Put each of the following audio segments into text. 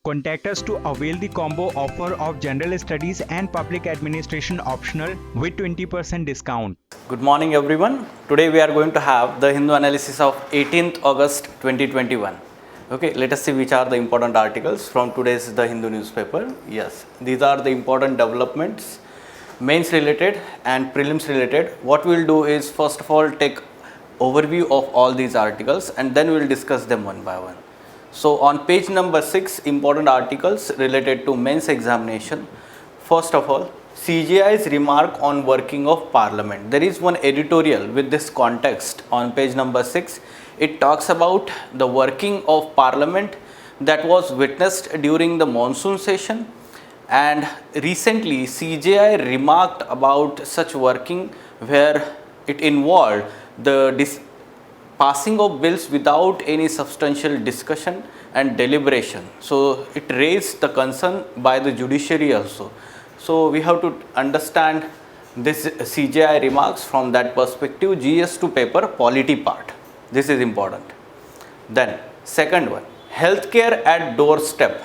Contact us to avail the combo offer of General Studies and Public Administration optional with 20% discount. Good morning everyone. Today we are going to have the Hindu analysis of 18th August 2021. Okay, let us see which are the important articles from today's The Hindu newspaper. Yes, these are the important developments, mains related and prelims related. What we will do is first of all take overview of all these articles and then we will discuss them one by one. So on page number 6, important articles related to mains examination. First of all, CJI's remark on working of parliament. There is one editorial with this context on page number 6. It talks about the working of parliament that was witnessed during the monsoon session, and recently CJI remarked about such working where it involved the passing of bills without any substantial discussion and deliberation. So it raised the concern by the judiciary also. So we have to understand this CJI remarks from that perspective. GS2 paper polity part, this is important. Then second one, healthcare at doorstep.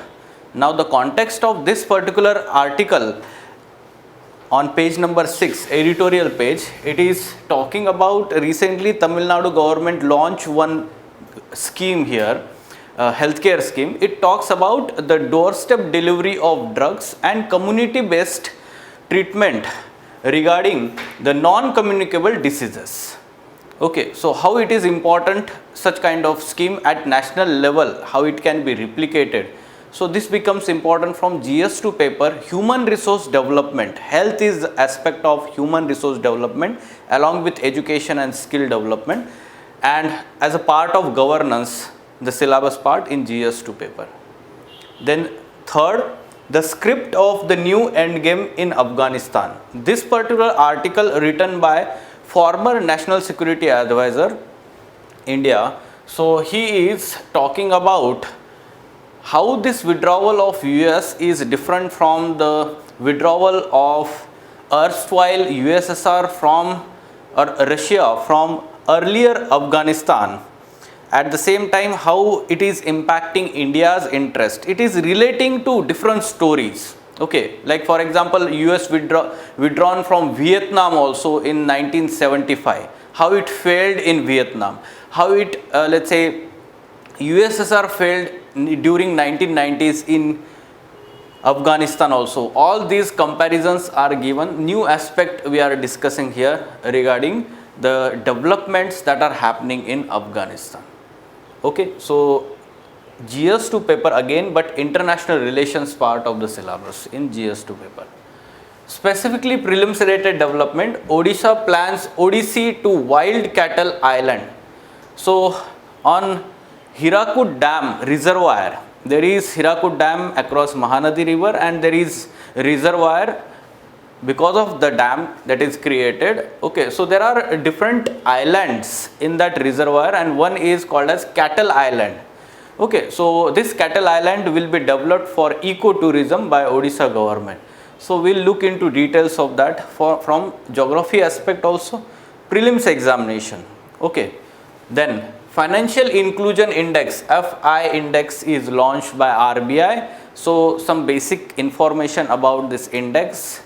Now the context of this particular article on page number 6, editorial page, it is talking about recently Tamil Nadu government launched one scheme here, healthcare scheme. It talks about the doorstep delivery of drugs and community based treatment regarding the non-communicable diseases. Okay, so how it is important, such kind of scheme at national level, how it can be replicated. So this becomes important from GS2 paper, human resource development. Health is aspect of human resource development along with education and skill development, and as a part of governance, the syllabus part in GS2 paper. Then third, the script of the new endgame in Afghanistan. This particular article written by former National Security Advisor, India. So he is talking about how this withdrawal of US is different from the withdrawal of erstwhile USSR from, or Russia from earlier Afghanistan. At the same time, how it is impacting India's interest. It is relating to different stories. Okay, like for example, US withdrawn from Vietnam also in 1975. How it failed in Vietnam. How it, let's say, USSR failed during 1990s in Afghanistan also. All these comparisons are given. New aspect we are discussing here regarding the developments that are happening in Afghanistan. Okay, so GS2 paper again, but international relations part of the syllabus in GS2 paper. Specifically prelims related development, Odisha plans odyssey to wild cattle island. So on Hirakud Dam reservoir, there is Hirakud Dam across Mahanadi river and there is reservoir because of the dam that is created. Okay, so there are different islands in that reservoir and one is called as Cattle Island. Okay, so this Cattle Island will be developed for ecotourism by Odisha government. So we'll look into details of that from geography aspect also, prelims examination. Okay, then Financial Inclusion Index, FI index is launched by RBI. So some basic information about this index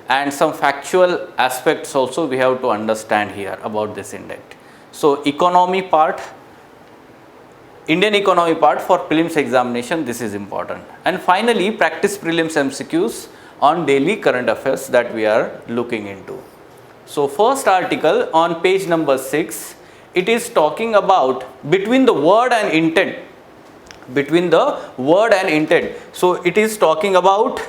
and some factual aspects also we have to understand here about this index. So economy part, Indian economy part for prelims examination, this is important. And finally, practice prelims MCQs on daily current affairs that we are looking into. So first article on page number 6, it is talking about between the word and intent. Between the word and intent. So it is talking about,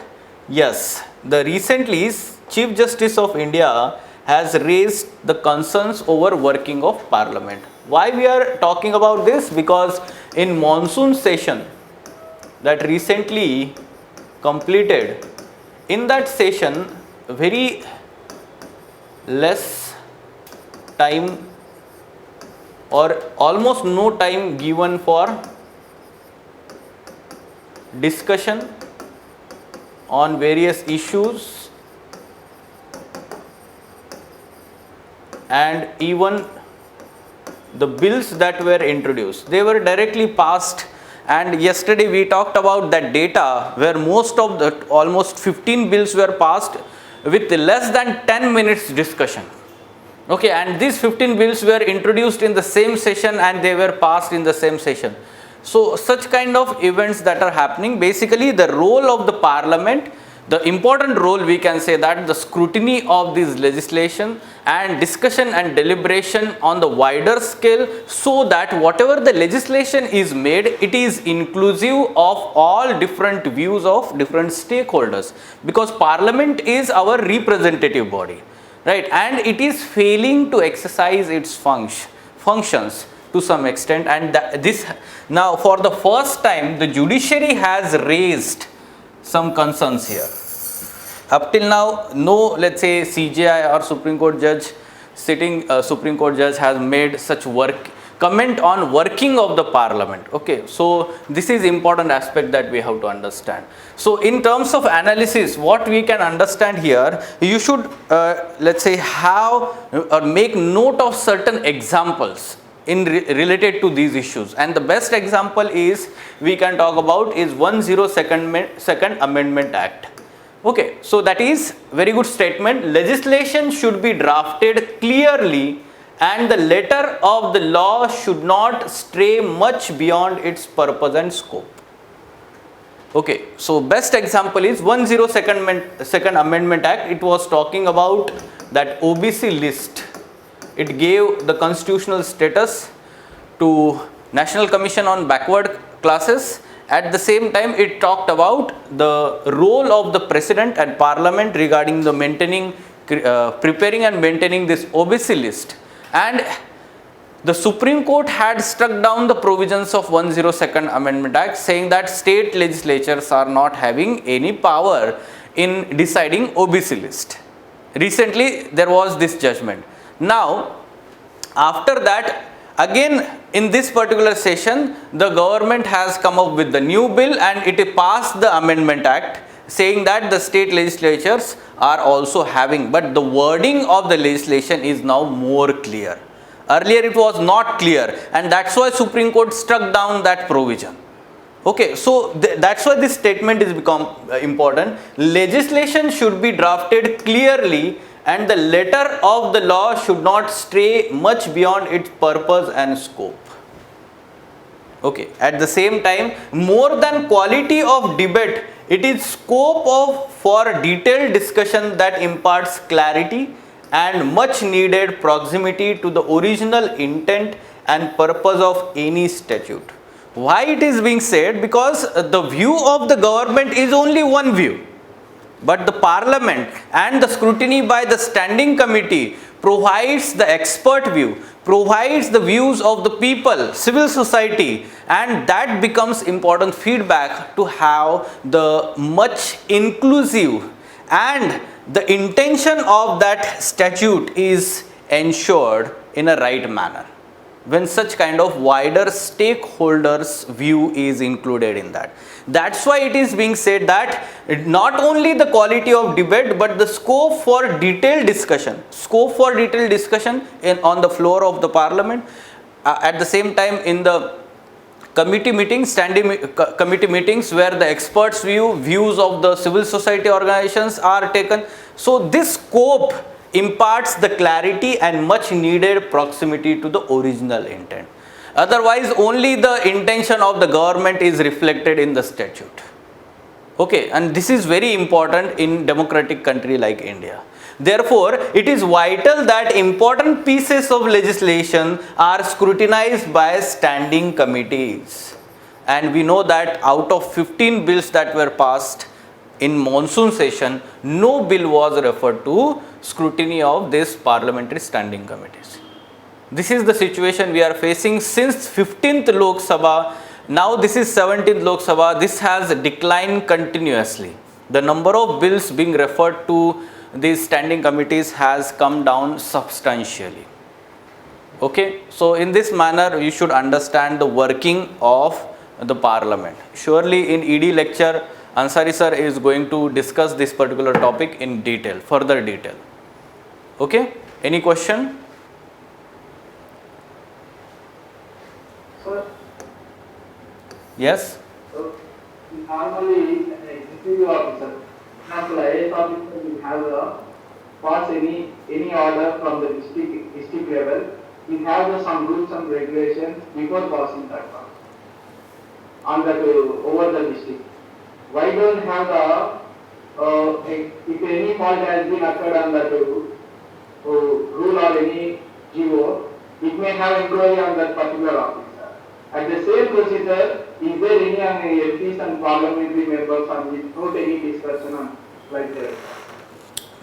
yes, the recently Chief Justice of India has raised the concerns over working of parliament. Why we are talking about this? Because in monsoon session that recently completed, in that session very less time or almost no time given for discussion on various issues and even the bills that were introduced, they were directly passed And yesterday we talked about that data where most of the almost 15 bills were passed with less than 10 minutes discussion. Okay, and these 15 bills were introduced in the same session and they were passed in the same session. So such kind of events that are happening, basically the role of the parliament, the important role we can say that the scrutiny of this legislation and discussion and deliberation on the wider scale, so that whatever the legislation is made, it is inclusive of all different views of different stakeholders, because parliament is our representative body, right, and it is failing to exercise its functions to some extent. And this now for the first time the judiciary has raised some concerns here. Up till now, no, let's say CJI or Supreme Court judge, sitting Supreme Court judge has made such comment on working of the parliament. Okay, so this is important aspect that we have to understand. So in terms of analysis, what we can understand here, you should let's say have or make note of certain examples in related to these issues, and the best example is we can talk about is 102nd Amendment Act. Okay, so that is very good statement. Legislation should be drafted clearly and the letter of the law should not stray much beyond its purpose and scope. Okay, so best example is 102nd Amendment Act. It was talking about that OBC list. It gave the constitutional status to National Commission on Backward Classes. At the same time, it talked about the role of the President and Parliament regarding the preparing and maintaining this OBC list. And the Supreme Court had struck down the provisions of 102nd Amendment Act, saying that state legislatures are not having any power in deciding OBC list. Recently, there was this judgment. Now, after that, again in this particular session, the government has come up with the new bill and it passed the Amendment Act, saying that the state legislatures are also having, but the wording of the legislation is now more clear. Earlier it was not clear, and that's why Supreme Court struck down that provision. Okay, so that's why this statement is become important. Legislation should be drafted clearly and the letter of the law should not stray much beyond its purpose and scope. Okay, at the same time, more than quality of debate, it is scope for detailed discussion that imparts clarity and much needed proximity to the original intent and purpose of any statute. Why it is being said? Because the view of the government is only one view. But the parliament and the scrutiny by the standing committee provides the expert view, provides the views of the people, civil society, and that becomes important feedback to have the much inclusive, and the intention of that statute is ensured in a right manner when such kind of wider stakeholders view is included in that. That's why it is being said that not only the quality of debate but the scope for detailed discussion, on the floor of the parliament, at the same time in the committee meetings, standing committee meetings where the experts views of the civil society organizations are taken. So this scope imparts the clarity and much needed proximity to the original intent. Otherwise, only the intention of the government is reflected in the statute. Okay, and this is very important in democratic country like India. Therefore, it is vital that important pieces of legislation are scrutinized by standing committees. And we know that out of 15 bills that were passed in monsoon session, no bill was referred to scrutiny of these parliamentary standing committees. This is the situation we are facing since 15th Lok Sabha. Now this is 17th Lok Sabha. This has declined continuously. The number of bills being referred to these standing committees has come down substantially. Okay, so in this manner you should understand the working of the parliament. Surely in ED lecture, Ansari sir is going to discuss this particular topic in detail, further detail. Okay, any question? Yes. So normally an executive officer, for example, IAS officer will have the pass any order from the district level. We have the some rules and regulations before passing that one on that over the district. Why don't have the if any fault has been occurred on that rule or any GO, it may have inquiry on that particular officer. At the same procedure, is there any MPs and parliamentary members on without any discussion on like that?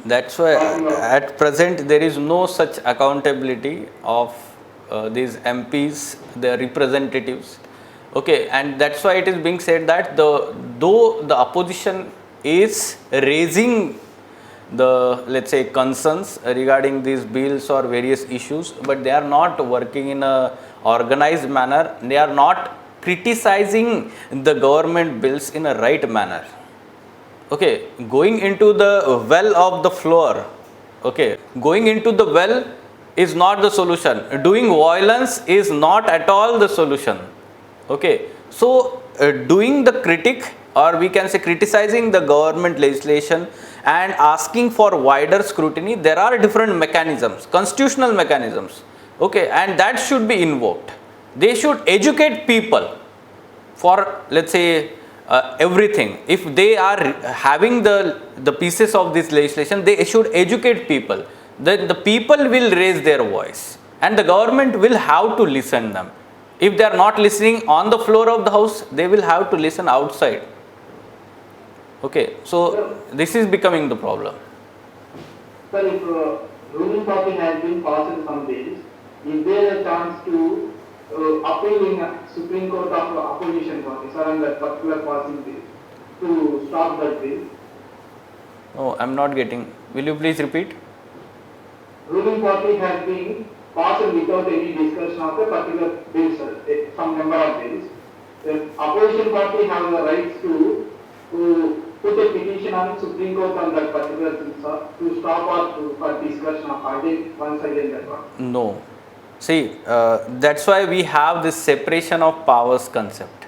That's why at present there is no such accountability of these MPs, their representatives. Okay, and that's why it is being said that though the opposition is raising the, let's say, concerns regarding these bills or various issues, but they are not working in a organized manner. They are not criticizing the government bills in a right manner. Okay, going into the well of the floor, okay, going into the well is not the solution. Doing violence is not at all the solution. Okay, so doing the critic, or we can say criticizing the government legislation and asking for wider scrutiny, there are different mechanisms, constitutional mechanisms. Okay, and that should be invoked. They should educate people for, let's say, everything. If they are having the pieces of this legislation, they should educate people. Then the people will raise their voice and the government will have to listen them. If they are not listening on the floor of the house, they will have to listen outside. Okay, so this is becoming the problem. Sir, if ruling party has been passed some bills, is there a chance to appeal in Supreme Court of opposition parties or on that particular passing bill to stop that bill? Oh, I am not getting. Will you please repeat? Ruling party has been passed without any discussion of a particular bill, sir, some number of bills. The opposition party has the rights to put a petition on Supreme Court on that particular thing, sir, to stop or for discussion of again once again that one. No. See, that's why we have this separation of powers concept.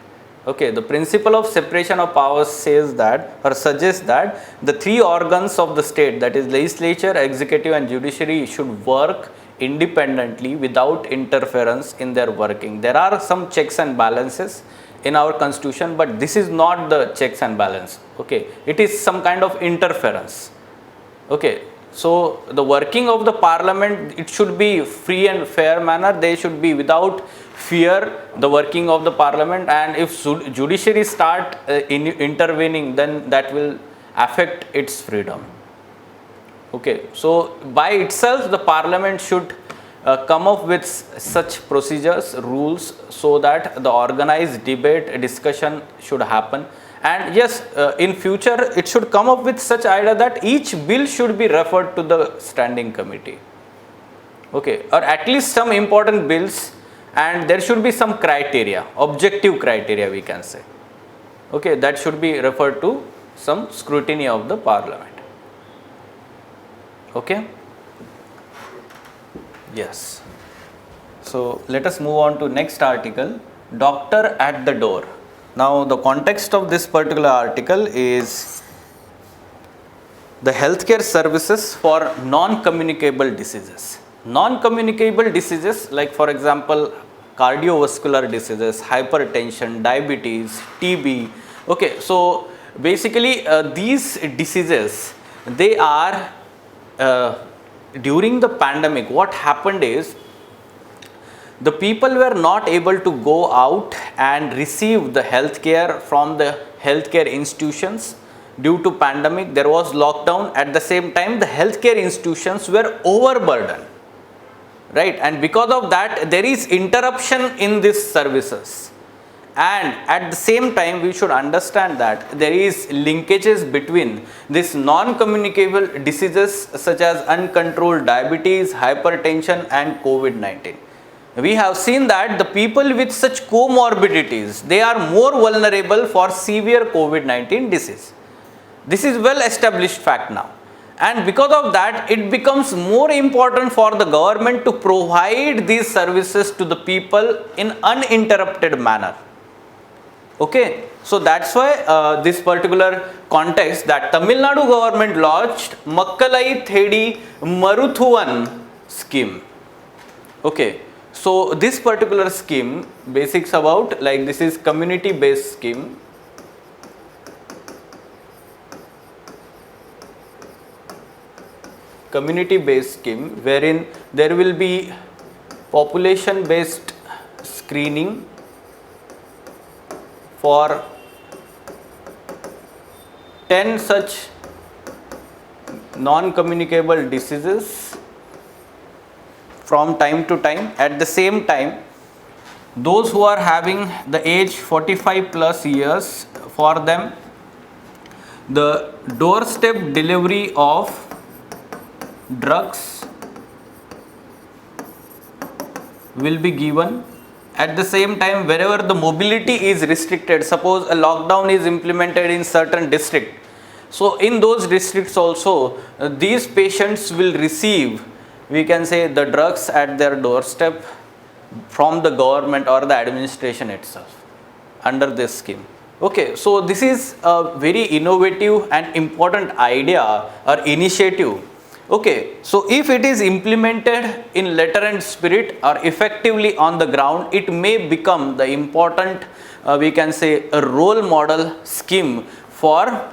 Okay, the principle of separation of powers says that, or suggests that, the three organs of the state, that is legislature, executive and judiciary, should work independently without interference in their working. There are some checks and balances in our constitution, but this is not the checks and balance. Okay, it is some kind of interference. Okay, so the working of the parliament, it should be free and fair manner. They should be without fear, the working of the parliament, and if judiciary start intervening, then that will affect its freedom. Okay, so by itself the parliament should come up with such procedures, rules, so that the organized debate, discussion should happen. And yes, in future it should come up with such idea that each bill should be referred to the standing committee. Okay, or at least some important bills, and there should be some criteria, objective criteria we can say. Okay, that should be referred to some scrutiny of the parliament. Okay. Yes. So let us move on to next article, doctor at the door. Now the context of this particular article is the healthcare services for non-communicable diseases. Non-communicable diseases, like for example cardiovascular diseases, hypertension, diabetes, TB. Okay, so basically these diseases, they are during the pandemic, what happened is the people were not able to go out and receive the healthcare from the healthcare institutions. Due to pandemic, there was lockdown. At the same time, the healthcare institutions were overburdened, right? And because of that, there is interruption in these services. And at the same time, we should understand that there is linkages between these non-communicable diseases such as uncontrolled diabetes, hypertension and COVID-19. We have seen that the people with such comorbidities, they are more vulnerable for severe COVID-19 disease. This is well established fact now. And because of that, it becomes more important for the government to provide these services to the people in uninterrupted manner. Okay, so that's why this particular context that Tamil Nadu government launched Makkalai Thedi Maruthuvan scheme. Okay, so this particular scheme basics about, like, this is community based scheme. Community based scheme wherein there will be population based screening for 10 such non-communicable diseases from time to time. At the same time, those who are having the age 45 plus years, for them the doorstep delivery of drugs will be given. At the same time, wherever the mobility is restricted, suppose a lockdown is implemented in certain district, so in those districts also these patients will receive, we can say, the drugs at their doorstep from the government or the administration itself under this scheme. Okay, so this is a very innovative and important idea or initiative. Okay, so if it is implemented in letter and spirit or effectively on the ground, it may become the important, we can say, a role model scheme for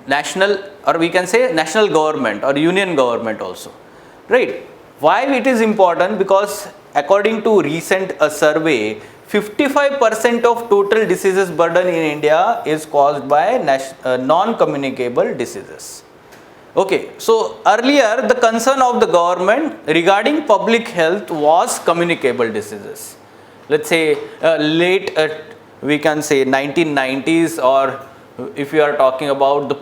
national, or we can say national government or union government also, right? Why it is important? Because according to recent survey, 55% of total diseases burden in India is caused by non-communicable diseases. Okay, so earlier the concern of the government regarding public health was communicable diseases. Let's say late, we can say 1990s, or if you are talking about the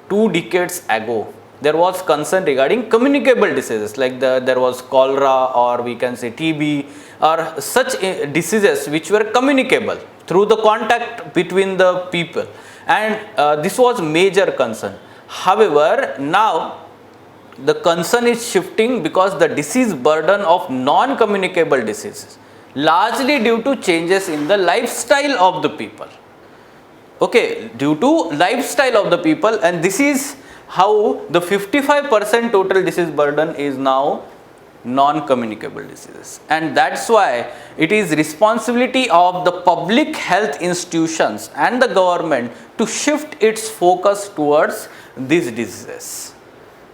2 decades ago, there was concern regarding communicable diseases, like there was cholera, or we can say TB, or such diseases which were communicable through the contact between the people, and this was major concern. However, now the concern is shifting because the disease burden of non-communicable diseases, largely due to changes in the lifestyle of the people. Okay, due to lifestyle of the people, and this is how the 55% total disease burden is now non-communicable diseases, and that's why it is responsibility of the public health institutions and the government to shift its focus towards these diseases.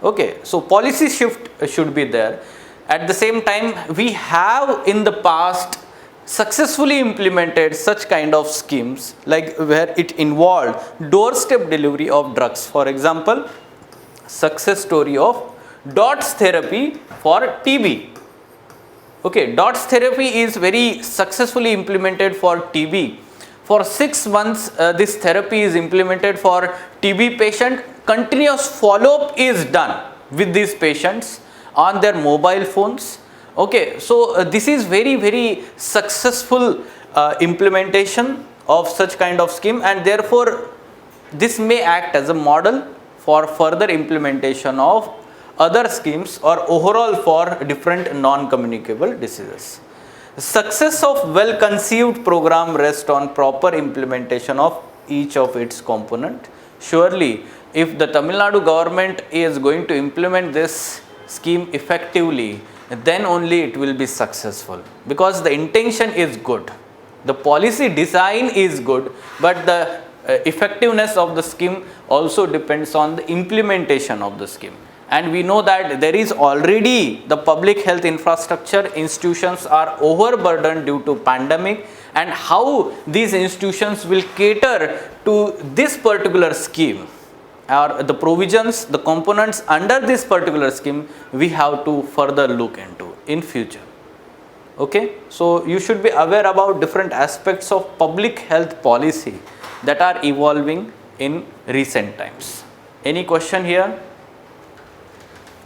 Okay, so policy shift should be there. At the same time, we have in the past successfully implemented such kind of schemes, like where it involved doorstep delivery of drugs. For example, success story of DOTS therapy for TB. Okay, DOTS therapy is very successfully implemented for TB. For 6 months, this therapy is implemented for TB patient. Continuous follow-up is done with these patients on their mobile phones. Okay, so this is very successful implementation of such kind of scheme, and therefore this may act as a model for further implementation of other schemes or overall for different non-communicable diseases. Success of well-conceived program rests on proper implementation of each of its component. Surely, if the Tamil Nadu government is going to implement this scheme effectively, then only it will be successful, because the intention is good, the policy design is good, but the effectiveness of the scheme also depends on the implementation of the scheme. And we know that there is already the public health infrastructure, institutions are overburdened due to pandemic, and how these institutions will cater to this particular scheme, or the provisions, the components under this particular scheme, we have to further look into in future. Okay, so you should be aware about different aspects of public health policy that are evolving in recent times. Any question here?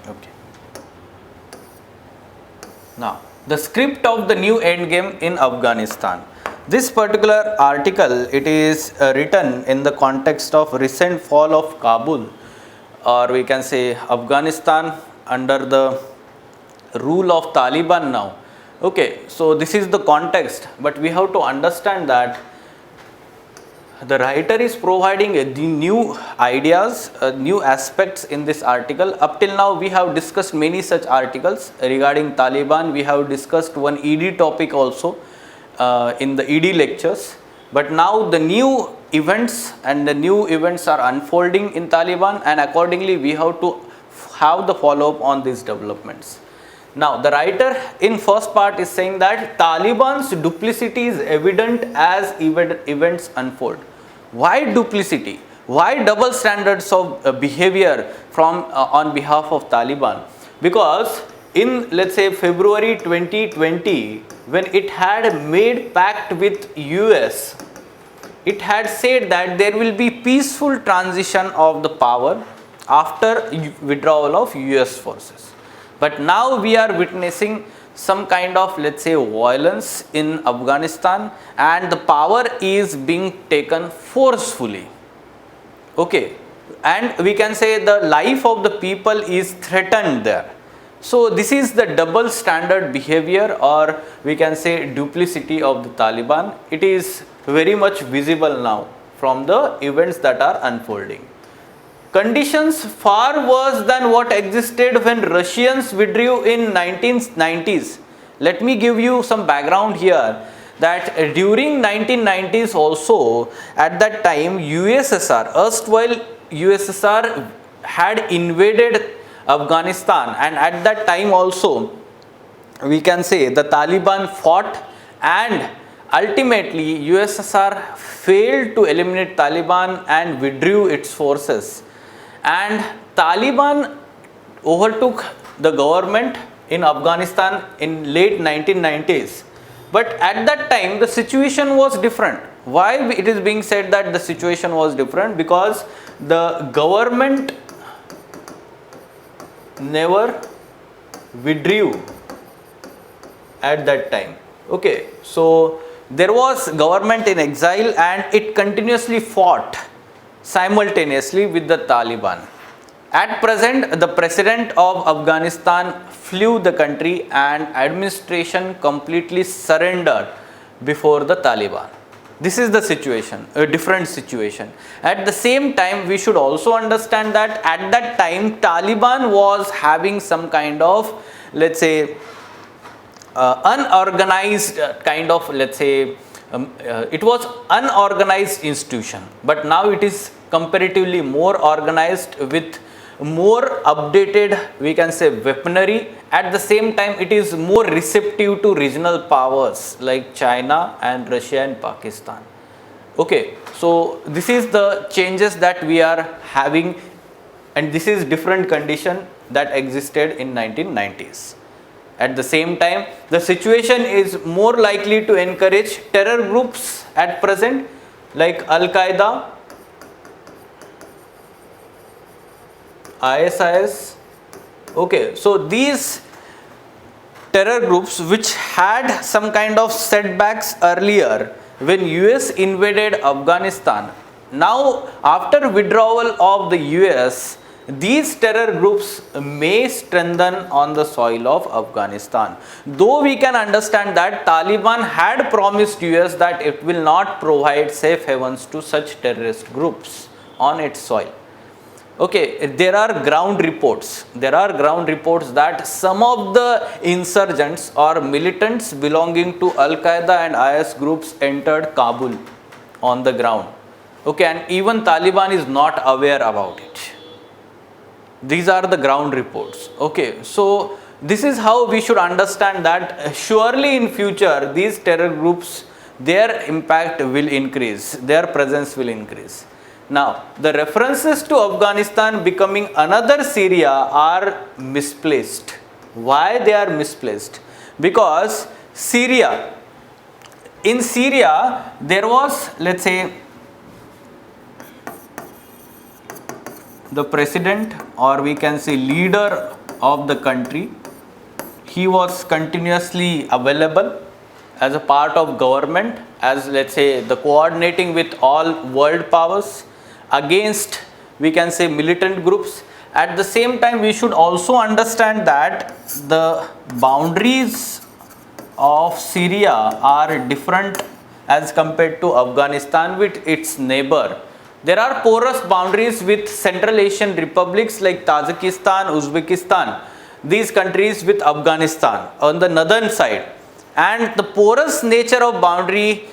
Okay. Now, the script of the new endgame in Afghanistan. This particular article, it is written in the context of recent fall of Kabul, or we can say Afghanistan under the rule of Taliban now. Okay, so this is the context, but we have to understand that the writer is providing the new ideas, new aspects in this article. Up till now we have discussed many such articles regarding Taliban. We have discussed one ED topic also in the ED lectures, but now the new events are unfolding in Taliban, and accordingly we have to have the follow up on these developments. Now the writer in first part is saying that Taliban's duplicity is evident as events unfold. Why duplicity? Why double standards of behavior from on behalf of Taliban? Because in, let's say, February 2020, when it had made pact with US, it had said that there will be peaceful transition of the power after withdrawal of US forces. But now we are witnessing some kind of, let's say, violence in Afghanistan, and the power is being taken forcefully. Okay, and we can say the life of the people is threatened there. So this is the double standard behavior, or we can say duplicity of the Taliban. It is very much visible now from the events that are unfolding. Conditions far worse than what existed when Russians withdrew in 1990s. Let me give you some background here, that during 1990s also, at that time USSR, erstwhile USSR had invaded Afghanistan, and at that time also we can say the Taliban fought, and ultimately USSR failed to eliminate Taliban and withdrew its forces. And Taliban overtook the government in Afghanistan in late 1990s. But at that time the situation was different. Why it is being said that the situation was different? Because the government never withdrew at that time. Okay, so there was government in exile, and it continuously fought simultaneously with the Taliban. At present, the president of Afghanistan flew the country, and administration completely surrendered before the Taliban. This is the situation, a different situation. At the same time, we should also understand that at that time Taliban was having some kind of, let's say, unorganized kind of, let's say, it was unorganized institution, but now it is comparatively more organized with more updated, we can say, weaponry. At the same time, it is more receptive to regional powers like China and Russia and Pakistan. Okay, so this is the changes that we are having, and this is different condition that existed in 1990s. At the same time, the situation is more likely to encourage terror groups at present like Al-Qaeda, ISIS. Okay, so these terror groups which had some kind of setbacks earlier when US invaded Afghanistan, now after withdrawal of the US, these terror groups may strengthen on the soil of Afghanistan. Though we can understand that Taliban had promised US that it will not provide safe havens to such terrorist groups on its soil. Okay, there are ground reports that some of the insurgents or militants belonging to Al-Qaeda and IS groups entered Kabul on the ground. Okay, and even Taliban is not aware about it. These are the ground reports. Okay, so this is how we should understand that surely in future these terror groups, their impact will increase, their presence will increase. Now, the references to Afghanistan becoming another Syria are misplaced. Why they are misplaced? Because in Syria there was, let's say, the president, or we can say leader of the country, he was continuously available as a part of government, as, let's say, the coordinating with all world powers against, we can say, militant groups. At the same time, we should also understand that the boundaries of Syria are different as compared to Afghanistan with its neighbor. There are porous boundaries with Central Asian republics like Tajikistan, Uzbekistan, these countries with Afghanistan on the northern side, and the porous nature of boundary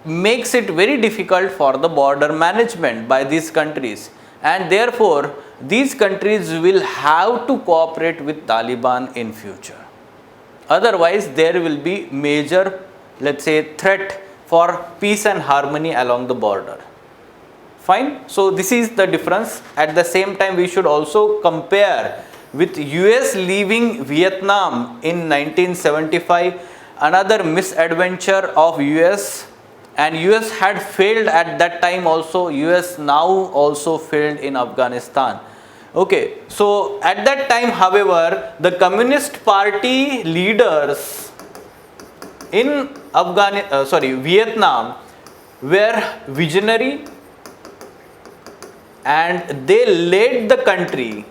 makes it very difficult for the border management by these countries, and therefore these countries will have to cooperate with Taliban in future. Otherwise there will be major, let's say, threat for peace and harmony along the border. Fine. So this is the difference. At the same time, we should also compare with US leaving Vietnam in 1975, another misadventure of US, and US had failed at that time also. US now also failed in Afghanistan. Okay, so at that time, however, the Communist Party leaders in Vietnam were visionary, and they led the country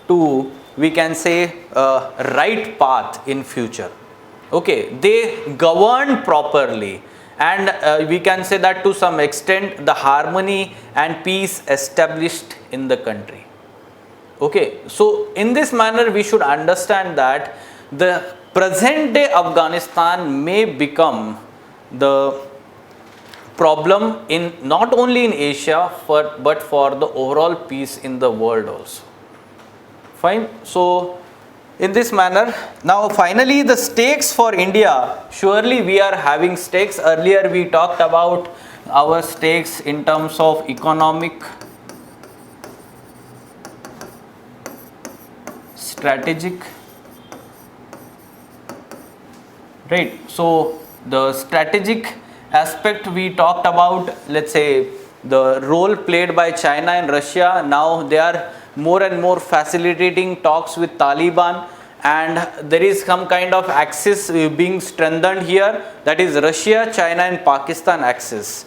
to, we can say, right path in future. Okay, they governed properly, and we can say that to some extent the harmony and peace established in the country. Okay, so in this manner we should understand that the present day Afghanistan may become the problem in not only in Asia but for the overall peace in the world also. Fine. So in this manner, now finally the stakes for India, surely we are having stakes. Earlier we talked about our stakes in terms of economic, strategic, right? So the strategic aspect we talked about, let's say, the role played by China and Russia. Now they are more and more facilitating talks with Taliban, and there is some kind of axis being strengthened here, that is Russia, China and Pakistan axis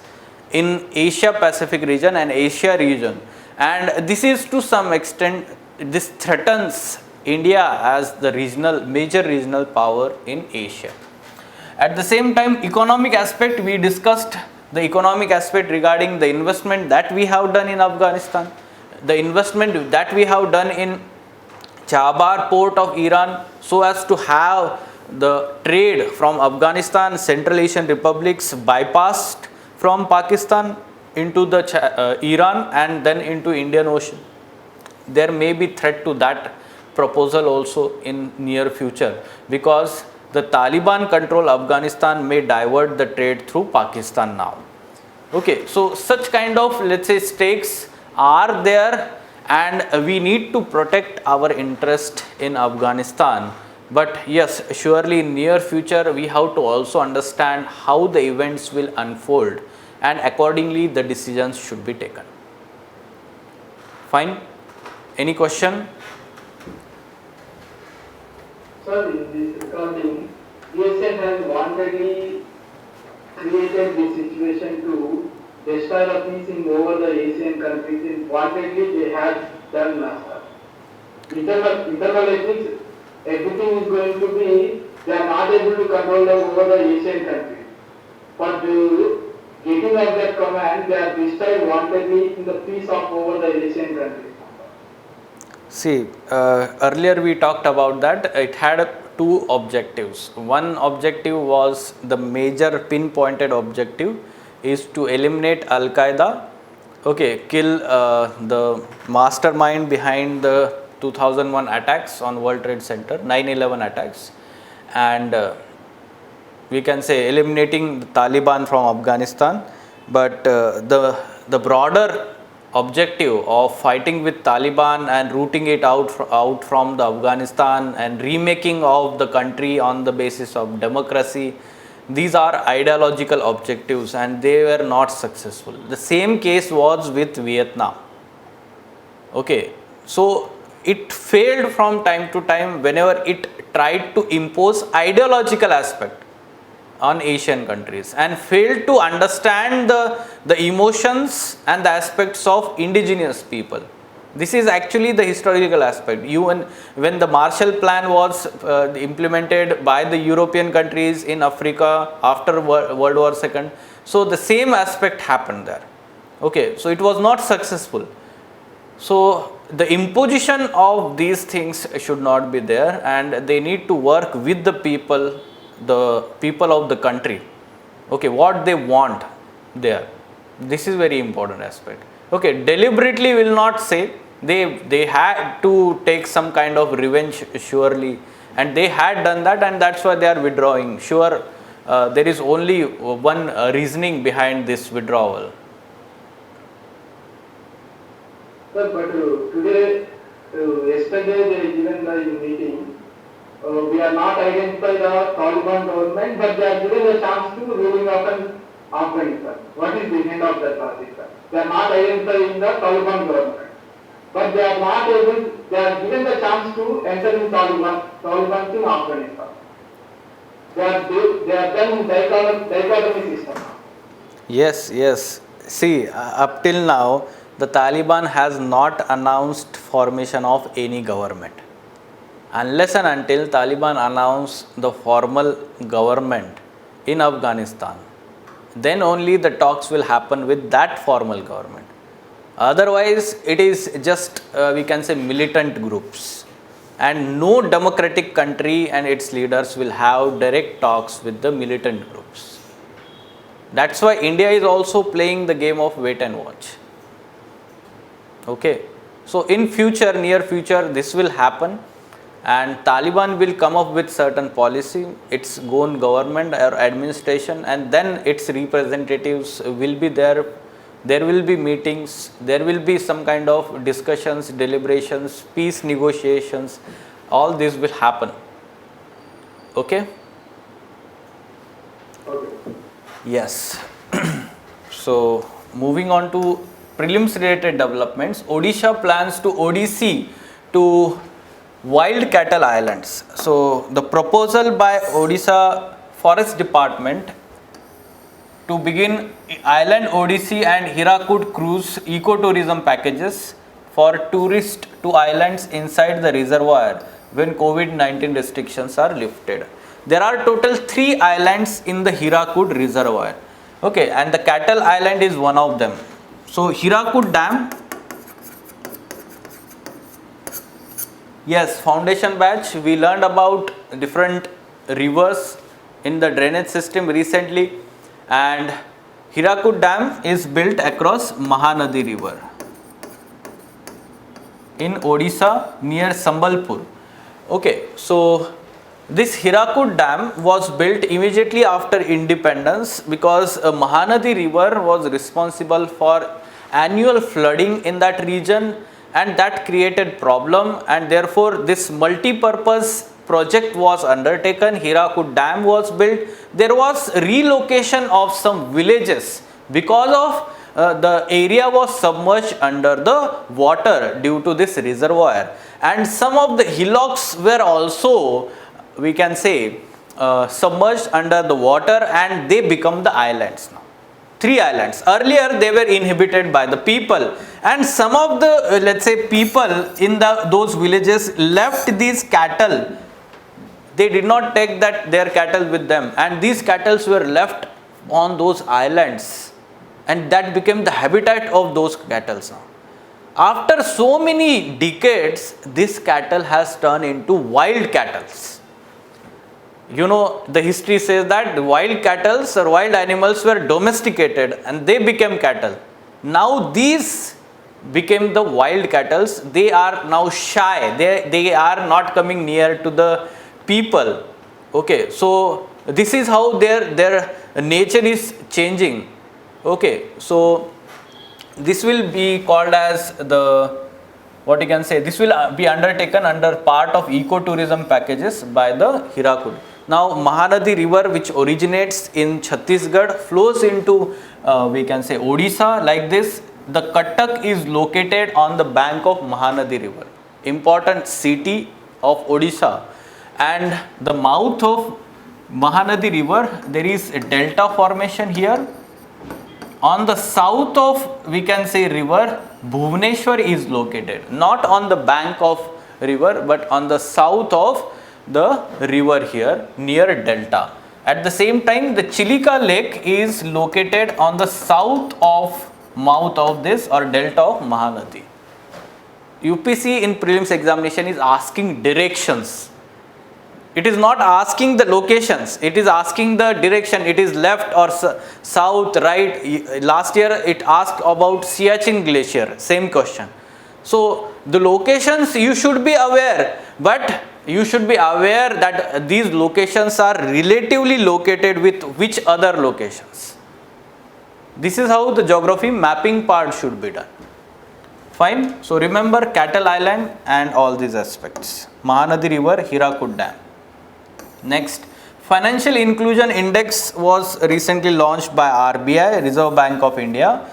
in Asia Pacific region and Asia region, and this is to some extent, this threatens India as the major regional power in Asia. At the same time, economic aspect, we discussed the economic aspect regarding the investment that we have done in Afghanistan, the investment that we have done in Chabahar port of Iran, so as to have the trade from Afghanistan, Central Asian republics bypassed from Pakistan into the Iran and then into Indian Ocean. There may be threat to that proposal also in near future, because the Taliban control Afghanistan may divert the trade through Pakistan now. Okay, so such kind of, let's say, stakes are there, and we need to protect our interest in Afghanistan. But yes, surely in near future we have to also understand how the events will unfold, and accordingly the decisions should be taken. Fine. Any question? Sir, in this recording, USA has wantedly created this situation to destroy the peace in over the Asian countries. In wantedly they had done internal ethics, everything is going to be, they are not able to control them over the Asian countries. But getting of that command, they are destroyed wantedly in the peace of over the Asian countries. See, earlier we talked about that. It had two objectives. One objective was, the major pinpointed objective is to eliminate Al-Qaeda, okay, kill the mastermind behind the 2001 attacks on World Trade Center, 9/11 attacks, and we can say eliminating the Taliban from Afghanistan. But the broader objective of fighting with Taliban and rooting it out from the Afghanistan and remaking of the country on the basis of democracy, these are ideological objectives, and they were not successful. The same case was with Vietnam. Okay, so it failed from time to time whenever it tried to impose ideological aspect on Asian countries and failed to understand the emotions and the aspects of indigenous people. This is actually the historical aspect. When the Marshall Plan was implemented by the European countries in Africa after World War II, so the same aspect happened there. Okay, so it was not successful. So the imposition of these things should not be there, and they need to work with the people of the country. Okay, what they want there. This is very important aspect. Okay, deliberately will not say, they had to take some kind of revenge surely, and they had done that, and that's why they are withdrawing. Sure, there is only one reasoning behind this withdrawal. Sir, but today, yesterday they given the meeting, we are not identify the Taliban government, but they are given a chance to ruling Afghanistan. What is the end of that logic, sir? They are not identifying the Taliban government, but they are not able. They are given the chance to enter in Taliban in Afghanistan. They are done in dichotomy system. Yes. See, up till now, the Taliban has not announced formation of any government. Unless and until Taliban announce the formal government in Afghanistan, then only the talks will happen with that formal government. Otherwise, it is just we can say militant groups, and no democratic country and its leaders will have direct talks with the militant groups. That's why India is also playing the game of wait and watch. Okay, so in near future, this will happen, and Taliban will come up with certain policy, its own government or administration, and then its representatives will be there. There will be meetings, there will be some kind of discussions, deliberations, peace negotiations, all this will happen. Okay? Yes. So moving on to prelims related developments, Odisha plans to odyssey to wild cattle islands. So the proposal by Odisha Forest Department to begin island odyssey and Hirakud cruise ecotourism packages for tourists to islands inside the reservoir when COVID-19 restrictions are lifted. There are total 3 islands in the Hirakud reservoir. Okay, and the cattle island is one of them. So Hirakud Dam, yes, foundation batch, we learned about different rivers in the drainage system recently, and Hirakud Dam is built across Mahanadi river in Odisha near Sambalpur. Okay, so this Hirakud Dam was built immediately after independence because Mahanadi river was responsible for annual flooding in that region, and that created problem, and therefore this multi-purpose project was undertaken. Hirakud Dam was built. There was relocation of some villages because of the area was submerged under the water due to this reservoir, and some of the hillocks were also, we can say, submerged under the water, and they become the islands now. 3 islands. Earlier they were inhabited by the people, and some of the let's say people in those villages left these cattle. They did not take their cattle with them, and these cattle were left on those islands, and that became the habitat of those cattle now. After so many decades, this cattle has turned into wild cattle. You know, the history says that the wild cattle or wild animals were domesticated and they became cattle. Now these became the wild cattle. They are now shy. They are not coming near to the people. Okay, so this is how their nature is changing. Okay, so this will be called as the, what you can say, this will be undertaken under part of ecotourism packages by the Hirakud. Now Mahanadi river, which originates in Chhattisgarh, flows into we can say Odisha like this. The Cuttack is located on the bank of Mahanadi river, important city of Odisha, and the mouth of Mahanadi river, there is a delta formation here on the south of, we can say, river, Bhubaneswar is located. Not on the bank of river, but on the south of the river here, near delta. At the same time, the Chilika lake is located on the south of mouth of this or delta of Mahanadi. UPC in prelims examination is asking directions. It is not asking the locations, it is asking the direction. It is left or south, right. Last year it asked about Siachen glacier, same question. So the locations you should be aware, but you should be aware that these locations are relatively located with which other locations. This is how the geography mapping part should be done. Fine. So remember Cattle Island and all these aspects. Mahanadi River, Hirakud Dam. Next, Financial Inclusion Index was recently launched by RBI, Reserve Bank of India.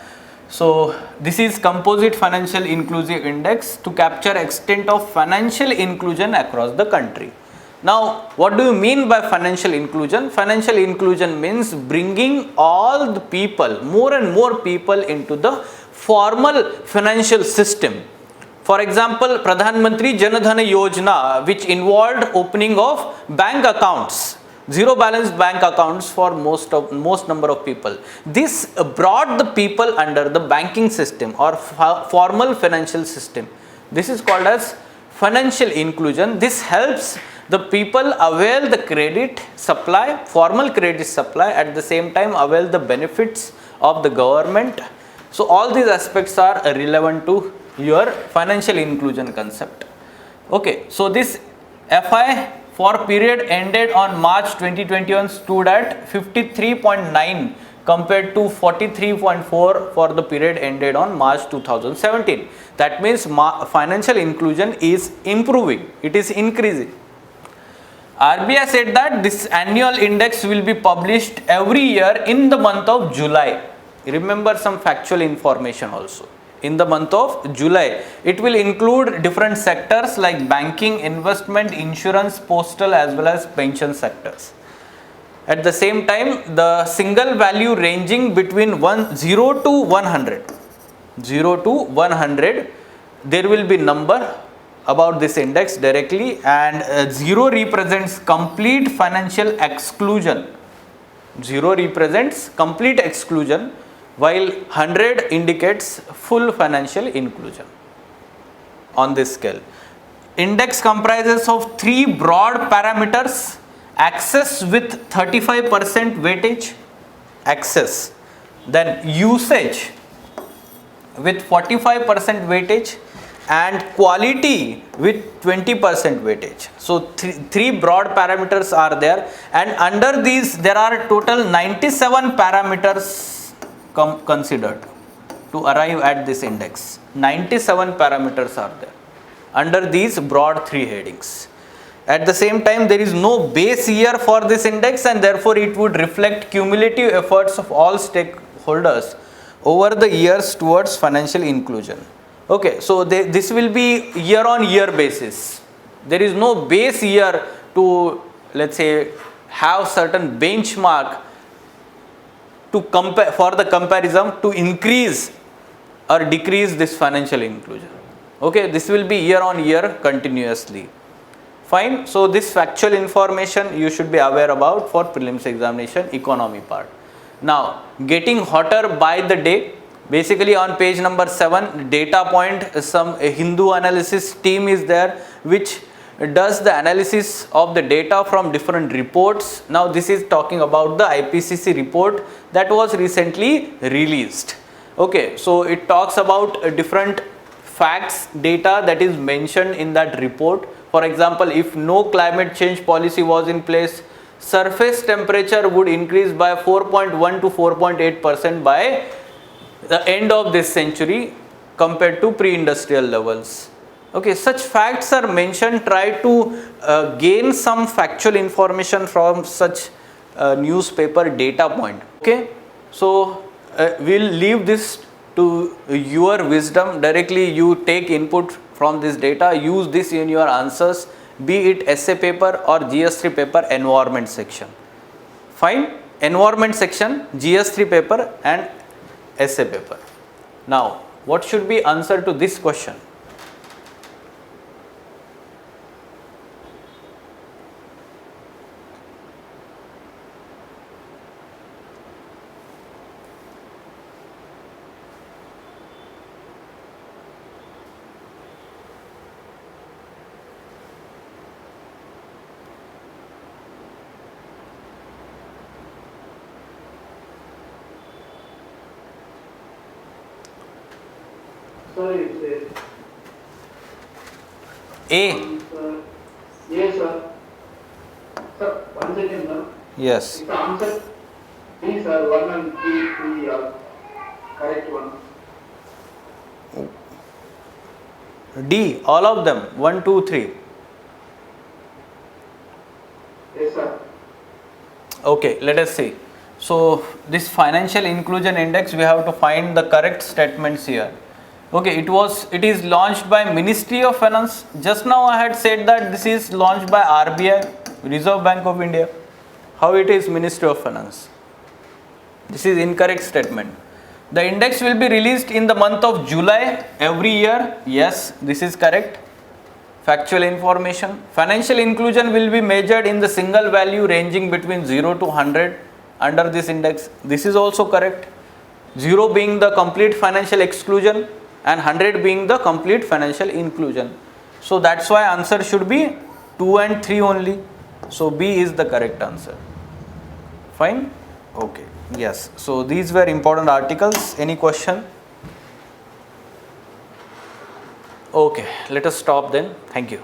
So this is Composite Financial Inclusive Index to capture extent of financial inclusion across the country. Now, what do you mean by financial inclusion? Financial inclusion means bringing all the people, more and more people into the formal financial system. For example, Pradhan Mantri Jan Dhan Yojana, which involved opening of bank accounts, zero balance bank accounts for most number of people. This brought the people under the banking system or formal financial system. This is called as financial inclusion. This helps the people avail the credit supply, formal credit supply, at the same time avail the benefits of the government. So all these aspects are relevant to your financial inclusion concept. Okay, so this FI for period ended on March 2021 stood at 53.9 compared to 43.4 for the period ended on March 2017. That means financial inclusion is improving, it is increasing. RBI said that this annual index will be published every year in the month of July. Remember some factual information also. In the month of July, it will include different sectors like banking, investment, insurance, postal as well as pension sectors. At the same time, the single value ranging between 0 to 100, there will be number about this index directly, and 0 represents complete financial exclusion. 0 represents complete exclusion, while 100 indicates full financial inclusion on this scale. Index comprises of 3 broad parameters: access with 35% weightage, access, then usage with 45% weightage, and quality with 20% weightage. So three broad parameters are there, and under these there are total 97 parameters considered to arrive at this index. 97 parameters are there under these broad 3 headings. At the same time, there is no base year for this index, and therefore it would reflect cumulative efforts of all stakeholders over the years towards financial inclusion. Okay, so this will be year on year basis. There is no base year to, let's say, have certain benchmark to compare for the comparison to increase or decrease this financial inclusion. Okay, this will be year on year continuously. Fine. So this factual information you should be aware about for prelims examination economy part. Now, getting hotter by the day. Basically on page number 7, data point, some Hindu analysis team is there which does the analysis of the data from different reports. Now this is talking about the IPCC report that was recently released. Okay, so it talks about different facts, data that is mentioned in that report. For example, if no climate change policy was in place, surface temperature would increase by 4.1 to 4.8% by the end of this century compared to pre-industrial levels. Okay, such facts are mentioned. Try to gain some factual information from such newspaper data point. Okay, so we'll leave this to your wisdom. Directly you take input from this data, use this in your answers, be it essay paper or GS3 paper environment section. Fine, environment section, GS3 paper and essay paper. Now, what should be answer to this question? Sir, it's A. yes, sir. Sir, one second, sir. Yes. It's answer B, sir. 1 and 3 are correct one. D. All of them. 1, 2, 3. Yes, sir. Okay, let us see. So this financial inclusion index, we have to find the correct statements here. Okay, it is launched by Ministry of Finance. Just now I had said that this is launched by RBI, Reserve Bank of India. How it is Ministry of Finance? This is incorrect statement. The index will be released in the month of July every year. Yes, this is correct. Factual information. Financial inclusion will be measured in the single value ranging between 0 to 100 under this index. This is also correct. 0 being the complete financial exclusion and 100 being the complete financial inclusion. So that's why answer should be 2 and 3 only. So B is the correct answer. Fine? Okay. Yes. So these were important articles. Any question? Okay. Let us stop then. Thank you.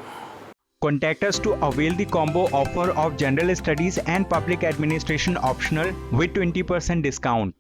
Contact us to avail the combo offer of General Studies and Public Administration optional with 20% discount.